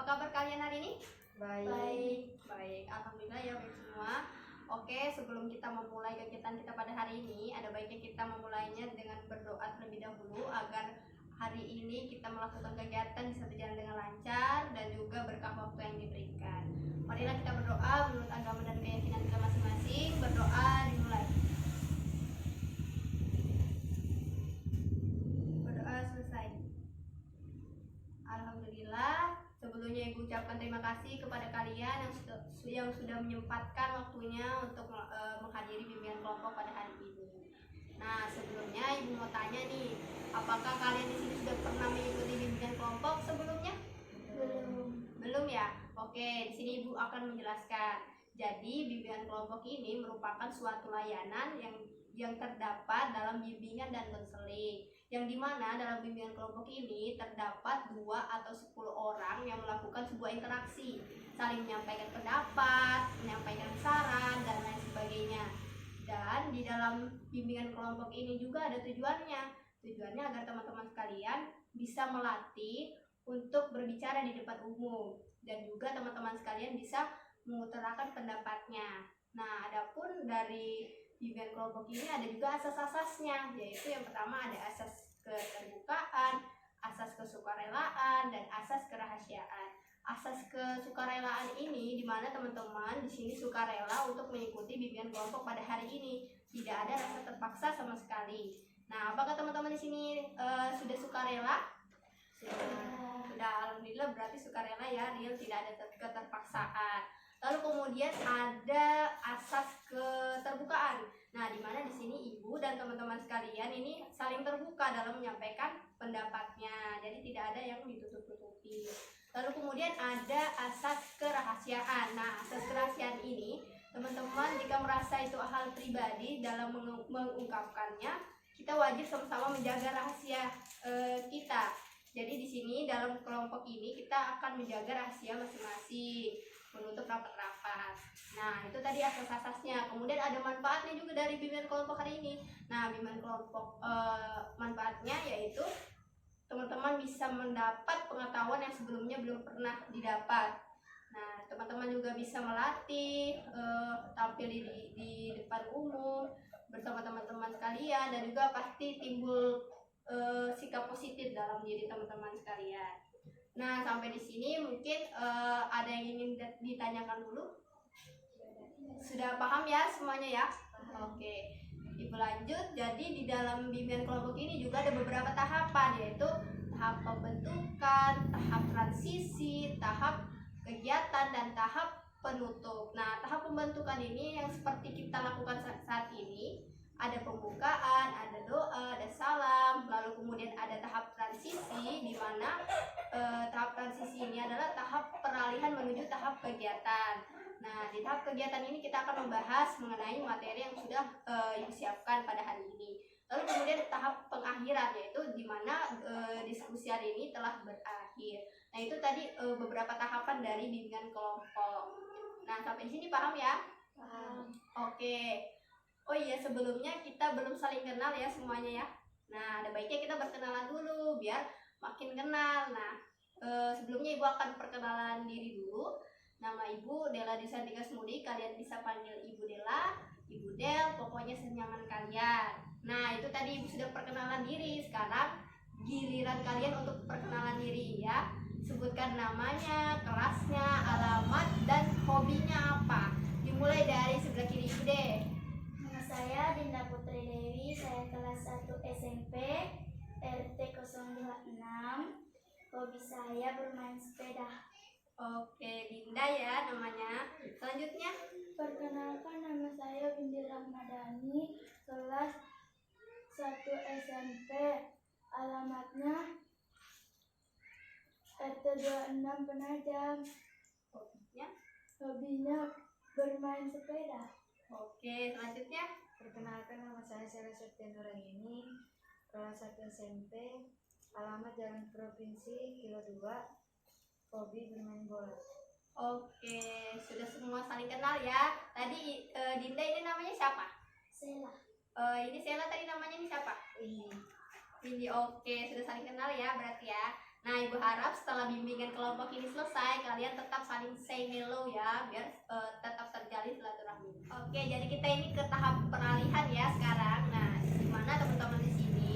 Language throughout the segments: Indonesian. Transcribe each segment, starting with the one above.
kabar kalian hari ini? Baik. Baik. Alhamdulillah ya baik semua. Oke, sebelum kita memulai kegiatan kita pada hari ini, ada baiknya kita memulainya dengan berdoa terlebih dahulu agar hari ini kita melakukan kegiatan bisa berjalan dengan lancar dan juga berkah waktu yang diberikan. Marilah kita berdoa menurut agama dan keyakinan kita masing-masing. Berdoa dimulai. Berdoa selesai. Alhamdulillah. Sebelumnya Ibu ucapkan terima kasih kepada kalian yang sudah menyempatkan waktunya untuk menghadiri bimbingan kelompok pada hari ini. Nah, sebelumnya Ibu mau tanya nih, apakah kalian di sini sudah pernah mengikuti bimbingan kelompok sebelumnya? Belum ya? Oke, di sini Ibu akan menjelaskan. Jadi, bimbingan kelompok ini merupakan suatu layanan yang terdapat dalam bimbingan dan konseling, yang dimana dalam bimbingan kelompok ini terdapat 2 atau 10 orang yang melakukan sebuah interaksi, saling menyampaikan pendapat, menyampaikan saran, dan lain sebagainya. Dan di dalam bimbingan kelompok ini juga ada tujuannya agar teman-teman sekalian bisa melatih untuk berbicara di depan umum, dan juga teman-teman sekalian bisa mengutarakan pendapatnya. Nah, adapun dari bimbingan kelompok ini ada juga asas-asasnya, yaitu yang pertama ada asas keterbukaan, asas kesukarelaan, dan asas kerahasiaan. Asas kesukarelaan ini di mana teman-teman di sini sukarela untuk mengikuti bimbingan kelompok pada hari ini, tidak ada rasa terpaksa sama sekali. Nah, apakah teman-teman di sini sudah sukarela? Sudah, alhamdulillah, berarti sukarela ya, real, tidak ada keterpaksaan. Lalu kemudian ada asas keterbukaan. Nah, di mana di sini Ibu dan teman-teman sekalian ini saling terbuka dalam menyampaikan pendapatnya. Jadi tidak ada yang ditutup-tutupi. Lalu kemudian ada asas kerahasiaan. Nah, asas kerahasiaan ini teman-teman jika merasa itu hal pribadi dalam mengungkapkannya, kita wajib sama-sama menjaga rahasia kita. Jadi di sini dalam kelompok ini kita akan menjaga rahasia masing-masing, menutup rapat-rapat. Nah, itu tadi asas-asasnya. Kemudian ada manfaatnya juga dari bimbingan kelompok hari ini. Nah, bimbingan kelompok manfaatnya yaitu teman-teman bisa mendapat pengetahuan yang sebelumnya belum pernah didapat. Nah, teman-teman juga bisa melatih tampil di depan umum bersama teman-teman sekalian, dan juga pasti timbul sikap positif dalam diri teman-teman sekalian. Nah, sampai di sini mungkin ada yang ingin ditanyakan dulu? Sudah paham ya semuanya ya? Oke, Ibu lanjut. Jadi di dalam bimbingan kelompok ini juga ada beberapa tahapan, yaitu tahap pembentukan, tahap transisi, tahap kegiatan, dan tahap penutup. Nah, tahap pembentukan ini yang seperti kita lakukan saat ini, ada pembukaan, ada doa, ada salam, lalu kemudian ada tahap transisi, di mana tahap transisi ini adalah tahap peralihan menuju tahap kegiatan. Nah, di tahap kegiatan ini kita akan membahas mengenai materi yang sudah disiapkan pada hari ini. Lalu kemudian tahap pengakhiran, yaitu di mana diskusi hari ini telah berakhir. Nah, itu tadi beberapa tahapan dari bimbingan kelompok. Nah, sampai di sini paham ya? Paham. Oke. Oh iya, sebelumnya kita belum saling kenal ya semuanya ya. Nah, ada baiknya kita berkenalan dulu biar makin kenal. Nah, sebelumnya Ibu akan perkenalan diri dulu. Nama Ibu Dela Disantika Smudi, kalian bisa panggil Ibu Dela, Ibu Del, pokoknya senyaman kalian. Nah, itu tadi Ibu sudah perkenalan diri. Sekarang giliran kalian untuk perkenalan diri ya. Sebutkan namanya, kelasnya, alamat, dan hobinya apa. Dimulai dari sebelah kiri Ibu deh. Saya Dinda Putri Dewi, saya kelas 1 SMP, RT 026. Hobi saya bermain sepeda. Oke, Dinda ya namanya. Selanjutnya, Perkenalkan, nama saya Windy Ramadhani, kelas 1 SMP. Alamatnya RT 26 Penajam. Hobinya bermain sepeda. oke, selanjutnya. Perkenalkan, nama saya Sela Septianurangini, kelas 1 SMP, alamat Jalan Provinsi Kilo 2, hobi bermain bola. Oke, sudah semua saling kenal ya. Tadi Dinda ini namanya siapa? Sela. Ini Sela tadi namanya ini siapa? Ini Windy. Oke, sudah saling kenal ya berarti ya. Nah, Ibu harap setelah bimbingan kelompok ini selesai, kalian tetap saling say hello ya, biar tetap terjalin silaturahmi. Oke, jadi kita ini ke tahap peralihan ya sekarang. Nah, gimana teman-teman di sini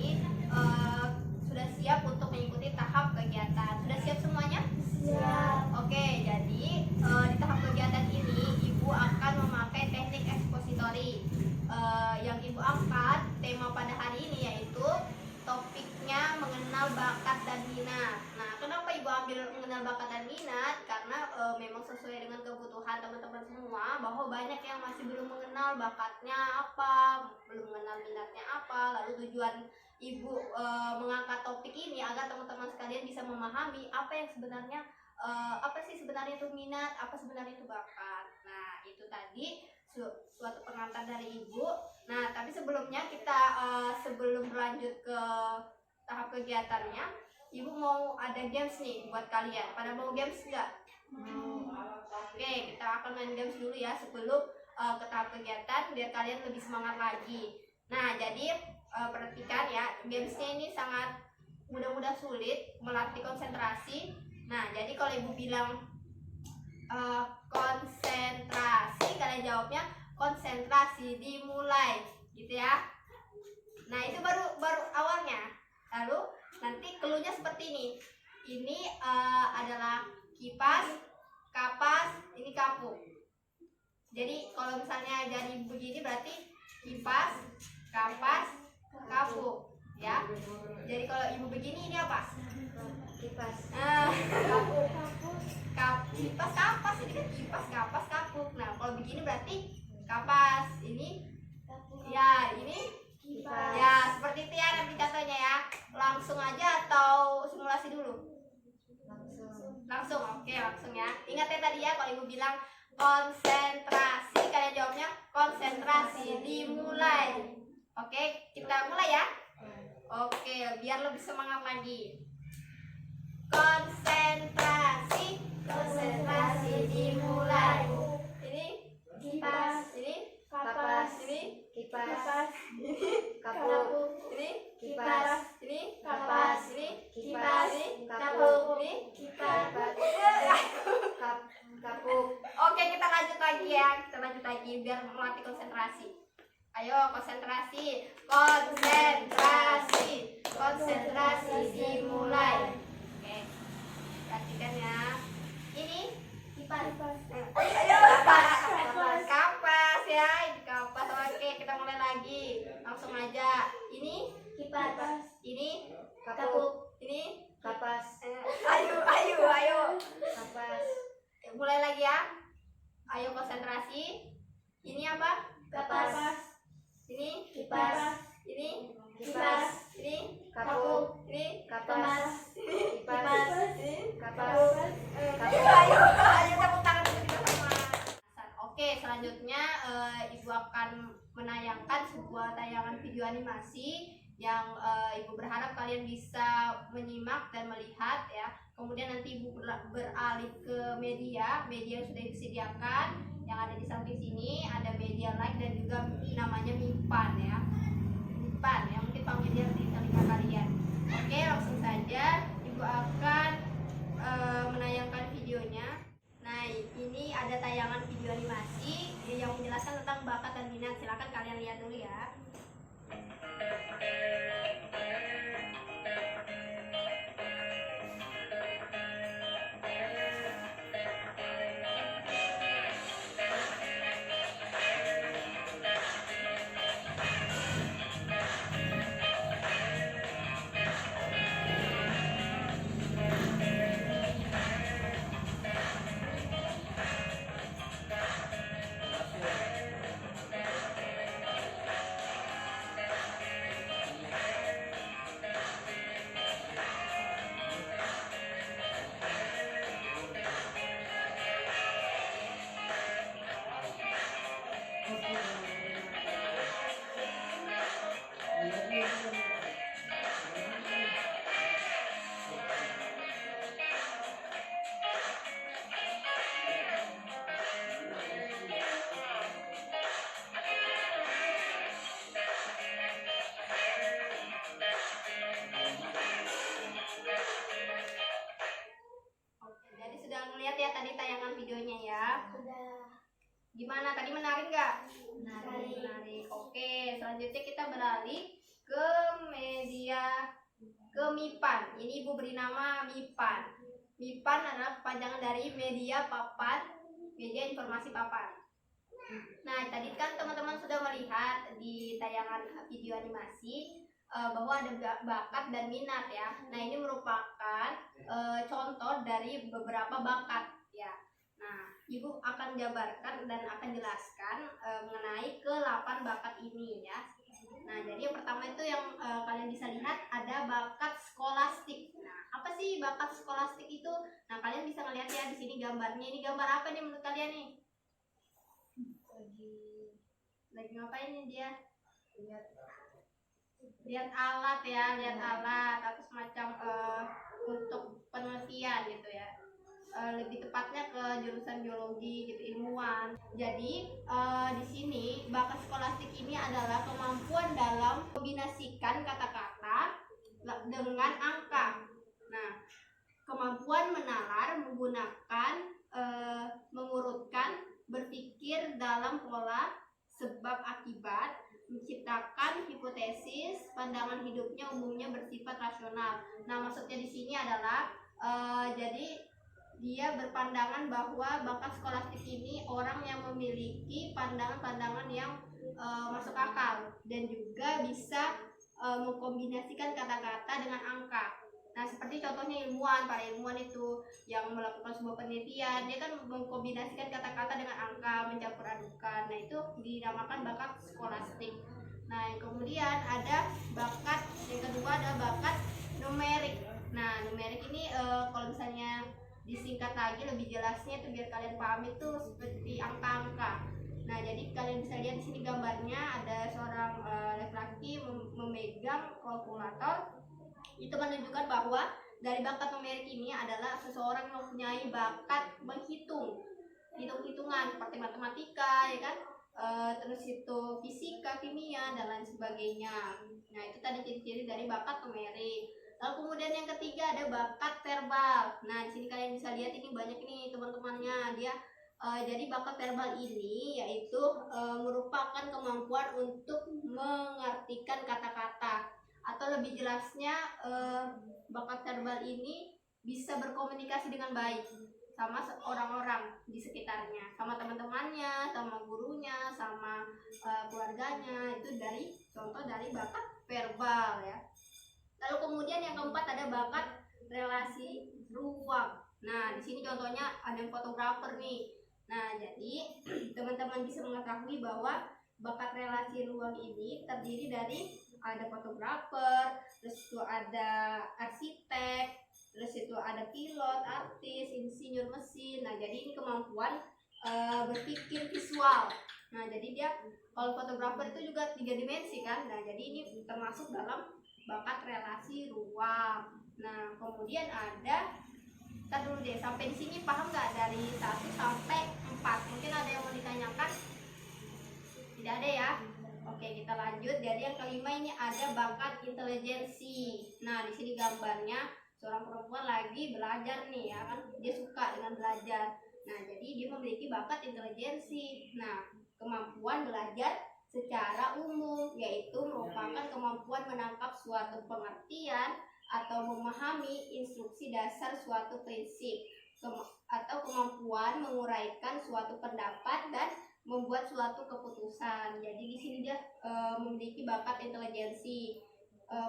sudah siap untuk mengikuti tahap kegiatan? Sudah siap semuanya? Siap. Oke, jadi di tahap kegiatan ini Ibu akan memakai teknik ekspositori. Yang Ibu angkat tema pada hari ini yaitu topiknya mengenal bakat dan minat. Nah, kenapa Ibu ambil mengenal bakat dan minat? Karena memang sesuai dengan kebutuhan teman-teman semua, bahwa banyak yang masih belum mengenal bakatnya apa, belum mengenal minatnya apa. Lalu tujuan Ibu mengangkat topik ini agar teman-teman sekalian bisa memahami apa yang sebenarnya apa sih sebenarnya itu minat, apa sebenarnya itu bakat. Nah, itu tadi suatu pengantar dari Ibu. Nah, tapi sebelumnya kita sebelum berlanjut ke tahap kegiatannya, Ibu mau ada games nih buat kalian. Pada mau games nggak? Oke, kita akan main games dulu ya sebelum ke tahap kegiatan biar kalian lebih semangat lagi. Nah, jadi perhatikan ya, gamesnya ini sangat mudah-mudah sulit, melatih konsentrasi. Nah, jadi kalau Ibu bilang konsentrasi, kalian jawabnya konsentrasi, dimulai, gitu ya. Nah, itu baru awalnya. Lalu nanti cluenya seperti ini. Ini adalah kipas, kapas, ini kapuk. Jadi kalau misalnya jadi begini berarti kipas, kapas, kapuk, ya. Jadi kalau Ibu begini ini apa? Kipas. Kapuk. Kipas, kapas, ini kan kipas, kapas, kapuk. Nah, kalau begini berarti kapas, ini ya, ini Kipas. ya, seperti itu ya nanti contohnya ya. Langsung aja atau simulasi dulu? Langsung, oke, langsung ya. Ingat ya tadi ya, kalau Ibu bilang konsentrasi, kalian jawabnya konsentrasi, dimulai. Oke, kita mulai ya. Oke, biar lebih semangat lagi. Konsentrasi, konsentrasi, dimulai. Ini Kipas, ini kapas, ini Kipas. ini Kapuk. ini Kipas. ini Kapas, ini Kipas. ini Kapuk. ini kipas, Kapuk. Oke, kita lanjut lagi ya. Kita lanjut lagi biar melatih konsentrasi. Ayo, konsentrasi. Konsentrasi. Konsentrasi, dimulai. Oke. Perhatikan ya. Ini kipas, ayo kapas ya. Ini kapas. Oke, kita mulai lagi. Langsung aja. Ini kipas, ini Kapuk. ini Kapas. ayo. Kapas. Mulai lagi ya. Ayo konsentrasi. Ini apa? kapas, Ini kipas, ini kipas, ini Kapuk. ini kapas, Kipas. ini Kapas. ayo tepuk tangan dulu kita sama. Oke, selanjutnya Ibu akan menayangkan sebuah tayangan video animasi yang Ibu berharap kalian bisa menyimak dan melihat ya. Kemudian nanti Ibu beralih ke media yang sudah disediakan yang ada di samping sini. Ada media like dan juga namanya Mipan ya. Mipan ya, mungkin familiar di telinga kalian. Oke, langsung saja Ibu akan menayangkan videonya. Nah, ini ada tayangan video animasi yang menjelaskan tentang bakat dan minat. Silakan kalian lihat dulu ya. selanjutnya kita beralih ke media ke MIPAN. Ini Ibu beri nama MIPAN. MIPAN adalah kepanjangan dari media papan, media informasi papan. Nah, tadi kan teman-teman sudah melihat di tayangan video animasi bahwa ada bakat dan minat ya. Nah, ini merupakan contoh dari beberapa bakat ya. Nah, Ibu akan jabarkan dan akan jelaskan mengenai ke-8 bakat ini ya. Nah, jadi yang pertama itu yang kalian bisa lihat ada bakat skolastik. Nah, apa sih bakat skolastik itu? Nah, kalian bisa melihat ya di sini gambarnya. Ini gambar apa nih menurut kalian nih? Lagi ngapain nih dia? Lihat alat ya, lihat alat atau semacam untuk penelitian gitu ya. Lebih tepatnya ke jurusan biologi gitu, ilmuwan. Jadi di sini bakat skolastik ini adalah kemampuan dalam kombinasikan kata-kata dengan angka. Nah, kemampuan menalar menggunakan mengurutkan, berpikir dalam pola sebab akibat, menciptakan hipotesis, pandangan hidupnya umumnya bersifat rasional. Nah, maksudnya di sini adalah jadi dia berpandangan bahwa bakat skolastik ini orang yang memiliki pandangan-pandangan yang masuk akal dan juga bisa mengkombinasikan kata-kata dengan angka. Nah, seperti contohnya ilmuwan, para ilmuwan itu yang melakukan sebuah penelitian, dia kan mengkombinasikan kata-kata dengan angka, mencampur adukan. Nah, itu dinamakan bakat skolastik. Nah, yang kemudian ada bakat yang kedua ada bakat numerik. Nah, numerik ini kalau misalnya disingkat lagi lebih jelasnya itu biar kalian paham itu seperti angka-angka. Nah, jadi kalian bisa lihat di sini gambarnya ada seorang laki-laki memegang kalkulator. Itu menunjukkan bahwa dari bakat numerik ini adalah seseorang yang mempunyai bakat menghitung, hitung-hitungan seperti matematika, ya kan, terus itu fisika, kimia dan lain sebagainya. Nah, itu tadi ciri-ciri dari bakat numerik. Lalu kemudian yang ketiga ada bakat verbal. Nah, di sini kalian bisa lihat ini banyak nih teman-temannya. Dia jadi bakat verbal ini yaitu merupakan kemampuan untuk mengartikan kata-kata. Atau lebih jelasnya bakat verbal ini bisa berkomunikasi dengan baik sama orang-orang di sekitarnya, sama teman-temannya, sama gurunya, sama keluarganya. Itu dari contoh dari bakat verbal ya. Lalu kemudian yang keempat ada bakat relasi ruang. Nah, di sini contohnya ada yang fotografer nih. Nah, jadi teman-teman bisa mengetahui bahwa bakat relasi ruang ini terdiri dari ada fotografer, terus itu ada arsitek, terus itu ada pilot, artis, insinyur mesin. Nah, jadi ini kemampuan berpikir visual. Nah, jadi dia kalau fotografer itu juga 3 dimensi kan. Nah, jadi ini termasuk dalam bakat relasi ruang. Nah, kemudian ada, kita dulu deh, sampai di sini paham nggak dari 1 sampai 4? Mungkin ada yang mau ditanyakan? Tidak ada ya? Oke, kita lanjut. Jadi yang kelima ini ada bakat intelijensi. Nah, di sini gambarnya seorang perempuan lagi belajar nih ya kan, dia suka dengan belajar. Nah, jadi dia memiliki bakat intelijensi. Nah, kemampuan belajar secara umum yaitu merupakan kemampuan menangkap suatu pengertian atau memahami instruksi dasar suatu prinsip atau kemampuan menguraikan suatu pendapat dan membuat suatu keputusan. Jadi di sini dia memiliki bakat intelijensi,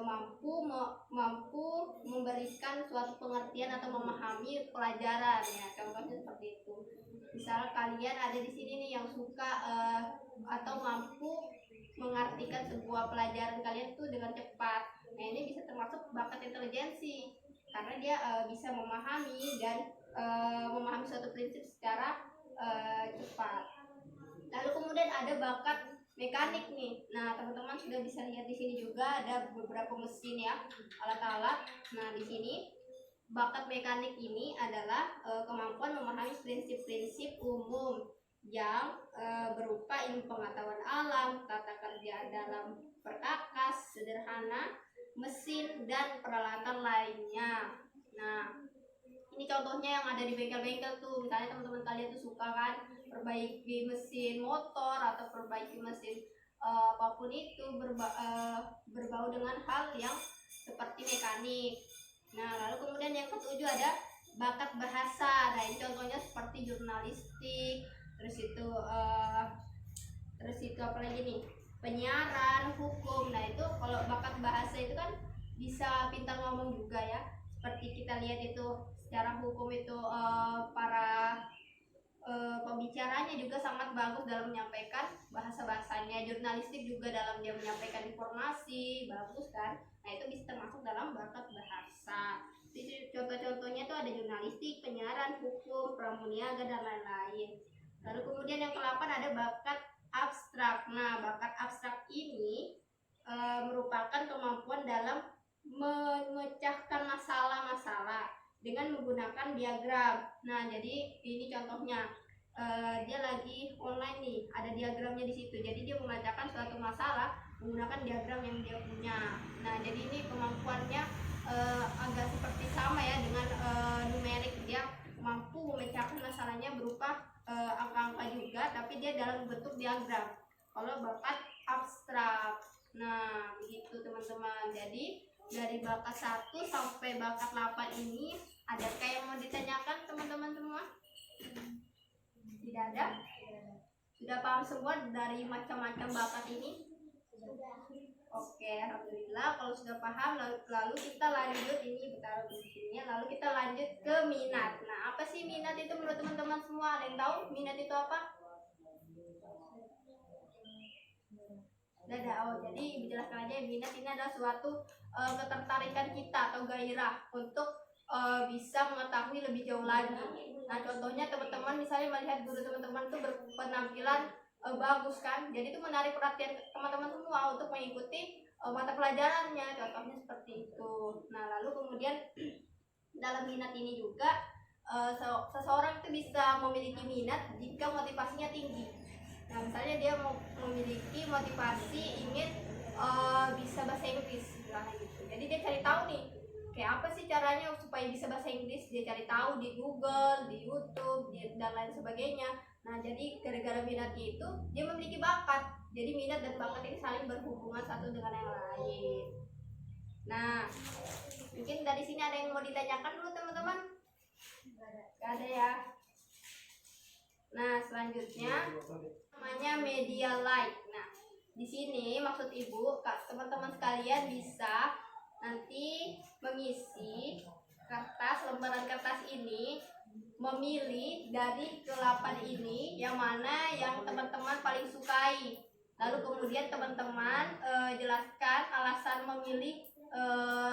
mampu memberikan suatu pengertian atau memahami pelajaran ya. Contohnya seperti itu. Misalnya kalian ada di sini nih yang suka atau mampu mengartikan sebuah pelajaran kalian tuh dengan cepat. Nah, ini bisa termasuk bakat intelijensi karena dia bisa memahami dan memahami suatu prinsip secara cepat. Lalu kemudian ada bakat mekanik nih. Nah, teman-teman sudah bisa lihat di sini juga ada beberapa mesin ya, alat-alat. Nah, di sini bakat mekanik ini adalah kemampuan memahami prinsip-prinsip umum yang berupa ilmu pengetahuan alam, tata kerja dalam perkakas sederhana, mesin dan peralatan lainnya. Nah, ini contohnya yang ada di bengkel-bengkel tuh. Misalnya teman-teman kalian tuh suka kan perbaiki mesin motor atau perbaiki mesin apapun itu berbau dengan hal yang seperti mekanik. Nah, lalu kemudian yang ketujuh ada bakat bahasa. Nah, ini contohnya seperti jurnalistik, terus itu apa lagi nih? Penyiaran, hukum. Nah, itu kalau bakat bahasa itu kan bisa pintar ngomong juga ya. Seperti kita lihat itu secara hukum itu para pembicaranya juga sangat bagus dalam menyampaikan bahasa-bahasanya. Jurnalistik juga dalam dia menyampaikan informasi bagus kan. Nah, itu bisa termasuk dalam bakat bahasa. Contoh-contohnya itu ada jurnalistik, penyiaran, hukum, pramuniaga, dan lain-lain. Lalu kemudian yang ke-8 ada bakat abstrak. Nah, bakat abstrak ini merupakan kemampuan dalam memecahkan masalah-masalah dengan menggunakan diagram. Nah, jadi ini contohnya dia lagi online nih, ada diagramnya di situ. Jadi dia memecahkan suatu masalah menggunakan diagram yang dia punya. Nah, jadi ini kemampuannya agak seperti sama ya dengan numerik. Dia mampu memecahkan masalahnya berupa angka-angka juga, tapi dia dalam bentuk diagram. Kalau bakat abstrak. Nah, begitu teman-teman. Jadi dari bakat 1 sampai bakat 8 ini adakah yang mau ditanyakan teman-teman semua? Tidak ada? Sudah paham semua dari macam-macam bakat ini? Oke, alhamdulillah kalau sudah paham. Lalu kita lanjut, ini bentar di sini. Lalu kita lanjut ke minat. Nah, apa sih minat itu menurut teman-teman semua? Ada yang tahu minat itu apa? Ada. Oh, jadi dijelaskan aja, minat ini adalah suatu ketertarikan kita atau gairah untuk bisa mengetahui lebih jauh lagi. Nah, contohnya teman-teman misalnya melihat guru teman-teman itu berpenampilan bagus kan, jadi itu menarik perhatian teman-teman semua untuk mengikuti mata pelajarannya. Contohnya seperti itu. Nah, lalu kemudian dalam minat ini juga seseorang itu bisa memiliki minat jika motivasinya tinggi. Nah, misalnya dia mau memiliki motivasi ingin bisa bahasa Inggris, misalnya gitu. Jadi dia cari tahu nih, kayak apa sih caranya supaya bisa bahasa Inggris. Dia cari tahu di Google, di YouTube, dan lain sebagainya. Nah, jadi gara-gara minatnya itu dia memiliki bakat. Jadi minat dan bakat ini saling berhubungan satu dengan yang lain. Nah, mungkin dari sini ada yang mau ditanyakan dulu teman-teman? Gak ada ya. Nah, selanjutnya namanya media like. Nah, di sini maksud ibu, teman-teman sekalian bisa nanti mengisi lembaran kertas ini, memilih dari ke-8 ini yang mana yang teman-teman paling sukai. Lalu kemudian teman-teman jelaskan alasan memilih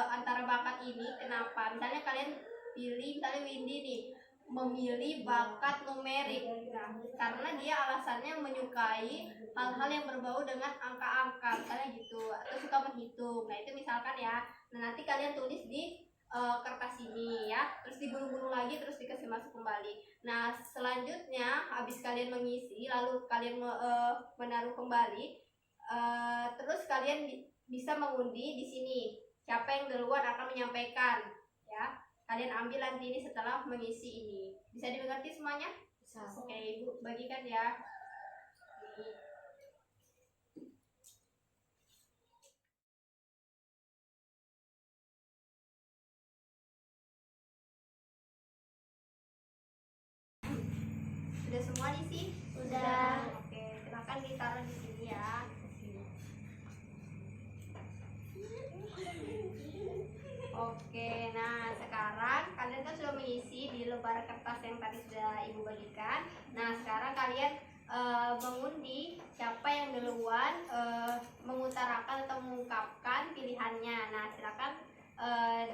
antara bakat ini kenapa. Misalnya kalian pilih, misalnya Windy nih memilih bakat numerik. Nah, karena dia alasannya menyukai hal-hal yang berbau dengan angka-angka, misalnya gitu, atau suka menghitung. Nah, itu misalkan ya. Nah, nanti kalian tulis di kertas ini ya, terus digulung-gulung lagi, terus dikasih masuk kembali. Nah, selanjutnya habis kalian mengisi, lalu kalian menaruh kembali, terus kalian bisa mengundi di sini siapa yang duluan akan menyampaikan ya. Kalian ambil nanti ini setelah mengisi ini. Bisa dimengerti semuanya? Bisa. Oke, ibu bagikan ya. Ini. Sudah semua diisi? Sudah. Oke, silakan ditaruh di sini ya. Oke, nah sekarang kalian kan sudah mengisi di lembar kertas yang tadi sudah ibu bagikan. Nah, sekarang kalian mengundi siapa yang duluan mengutarakan atau mengungkapkan pilihannya. Nah, silakan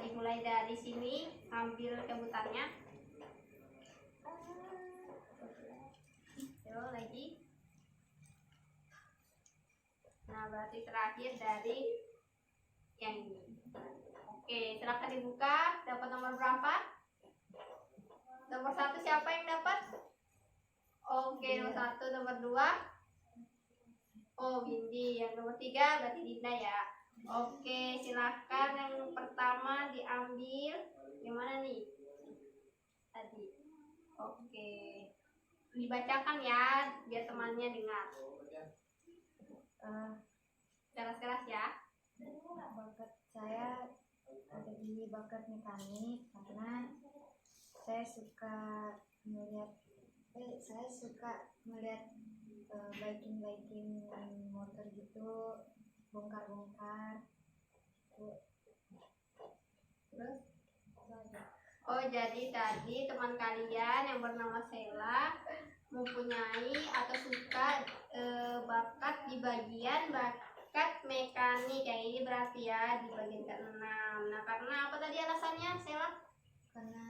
dimulai dari sini, ambil cabutannya. Yo, lagi. Nah, berarti terakhir dari yang ini. Oke, silakan dibuka. Dapat nomor berapa? Nomor 1 siapa yang dapat? Oke, nomor 1, nomor 2. Oh, Windy. Yang nomor 3 berarti Dinda ya. Oke, silakan yang pertama diambil. Yang mana nih? Tadi. Oke. Dibacakan ya, biar temannya dengar. Eh, Keras-keras ya. Bakat saya ada di bakat mekanik karena saya suka melihat baiking motor gitu, bongkar-bongkar. Terus? Oh, jadi tadi teman kalian yang bernama Sela mempunyai atau suka bakat di bagian bakat mekanik. Kayak ini berarti ya di bagian ke-6. Nah, karena apa tadi alasannya, Sela? Karena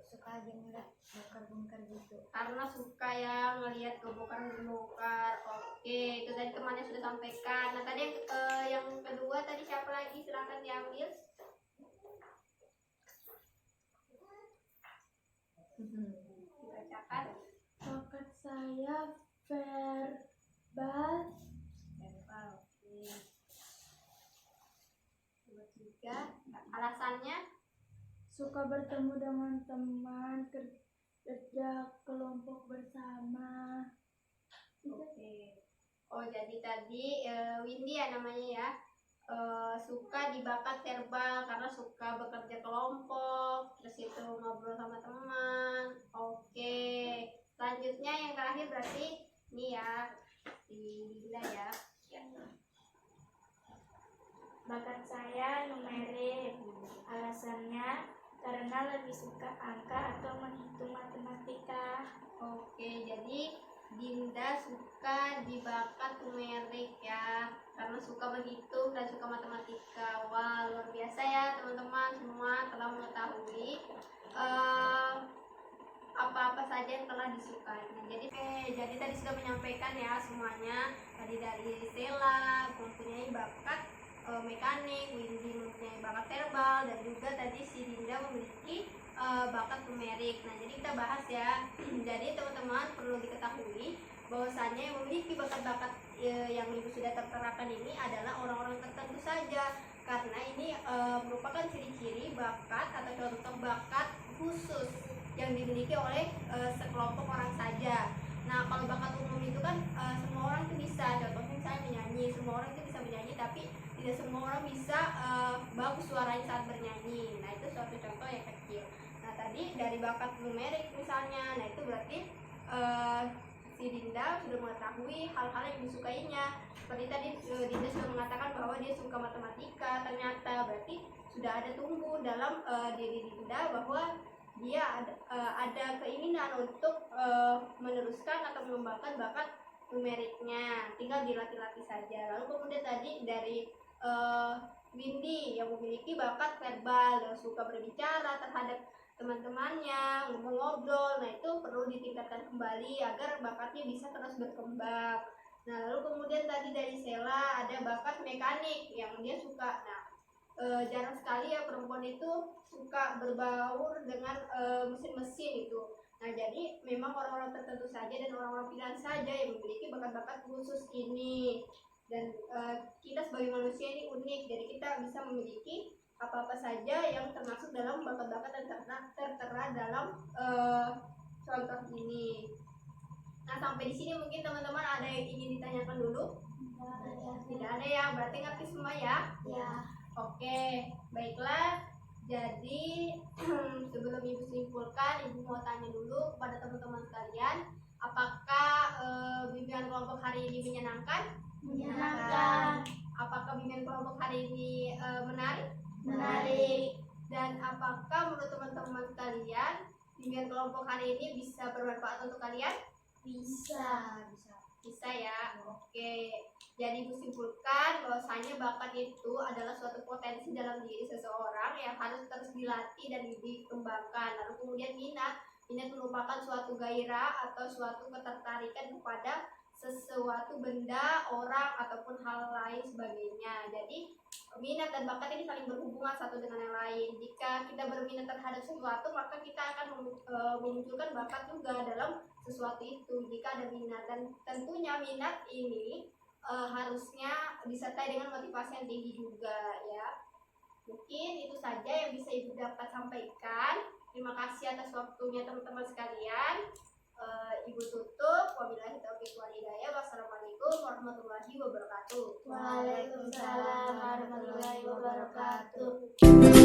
suka aja ngeliat bongkar-bongkar gitu. Karena suka ya ngelihat bongkar-bongkar. Oke, itu tadi temannya sudah sampaikan. Nah, tadi yang kedua tadi siapa lagi? Silahkan diambil. Dibacakan. Bakat saya verbal. Verbal. Oke. Nomor 3. Alasannya? Suka bertemu dengan teman, kerja kelompok bersama. Oke. Oh, jadi tadi Windy ya namanya ya. Suka di bakat verbal karena suka bekerja kelompok, terus itu ngobrol sama teman. Oke. Selanjutnya yang terakhir berarti ini ya di Dinda ya. Bakat saya numerik. Alasannya karena lebih suka angka atau menghitung matematika. Oke, jadi Dinda suka di bakat numerik ya, karena suka berhitung dan suka matematika. Wah, luar biasa ya teman-teman semua telah mengetahui apa-apa saja yang telah disukai. Nah, jadi tadi sudah menyampaikan ya semuanya. Tadi dari Sela mempunyai bakat mekanik, Windy mempunyai bakat verbal, dan juga tadi si Dinda memiliki bakat numerik. Nah, jadi kita bahas ya. Jadi teman-teman perlu diketahui bahwasanya yang memiliki bakat-bakat yang ibu sudah terterakan ini adalah orang-orang tertentu saja, karena ini merupakan ciri-ciri bakat atau contoh bakat khusus yang dimiliki oleh sekelompok orang saja. Nah, kalau bakat umum itu kan semua orang itu bisa. Contohnya misalnya menyanyi, semua orang itu bisa menyanyi, tapi tidak semua orang bisa bagus suaranya saat bernyanyi. Nah, itu suatu contoh yang kecil. Nah, tadi dari bakat numerik misalnya, nah itu berarti si Dinda sudah mengetahui hal-hal yang disukainya. Seperti tadi Dinda sudah mengatakan bahwa dia suka matematika, ternyata berarti sudah ada tumbuh dalam diri Dinda bahwa dia ada keinginan untuk meneruskan atau mengembangkan bakat numeriknya, tinggal dilatih-latih saja. Lalu kemudian tadi dari Windy yang memiliki bakat verbal, yang suka berbicara terhadap teman-temannya, ngobrol. Nah, itu perlu ditingkatkan kembali agar bakatnya bisa terus berkembang. Nah, lalu kemudian tadi dari Sela ada bakat mekanik yang dia suka. Nah, jarang sekali ya perempuan itu suka berbaur dengan mesin-mesin itu. Nah, jadi memang orang-orang tertentu saja dan orang-orang pilihan saja yang memiliki bakat-bakat khusus ini. Dan kita sebagai manusia ini unik, jadi kita bisa memiliki apa-apa saja yang termasuk dalam bakat-bakat yang tertera dalam contoh ini. Nah, sampai di sini mungkin teman-teman ada yang ingin ditanyakan dulu? Tidak ada ya, berarti ngerti semua ya? Ya. Oke, baiklah. Jadi sebelum ibu simpulkan, ibu mau tanya dulu kepada teman-teman sekalian, apakah bimbingan kelompok hari ini menyenangkan? Menyenangkan. Apakah bimbingan kelompok hari ini menarik? Menarik. Dan apakah menurut teman-teman sekalian bimbingan kelompok hari ini bisa bermanfaat untuk kalian? Bisa. Bisa ya. Oke. Jadi ibu simpulkan bahwasanya bakat itu adalah suatu potensi dalam diri seseorang yang harus terus dilatih dan dikembangkan. Lalu kemudian minat merupakan suatu gairah atau suatu ketertarikan kepada sesuatu benda, orang, ataupun hal lain sebagainya. Jadi minat dan bakat ini saling berhubungan satu dengan yang lain. Jika kita berminat terhadap sesuatu, maka kita akan memunculkan bakat juga dalam sesuatu itu. Jika ada minat, dan tentunya minat ini harusnya disertai dengan motivasi yang tinggi juga ya. Mungkin itu saja yang bisa ibu dapat sampaikan. Terima kasih atas waktunya teman-teman sekalian. Ibu tutup. Wabillahi taufiq wal hidayah. Wassalamualaikum warahmatullahi warahmatullahi wabarakatuh. Waalaikumsalam warahmatullahi wabarakatuh.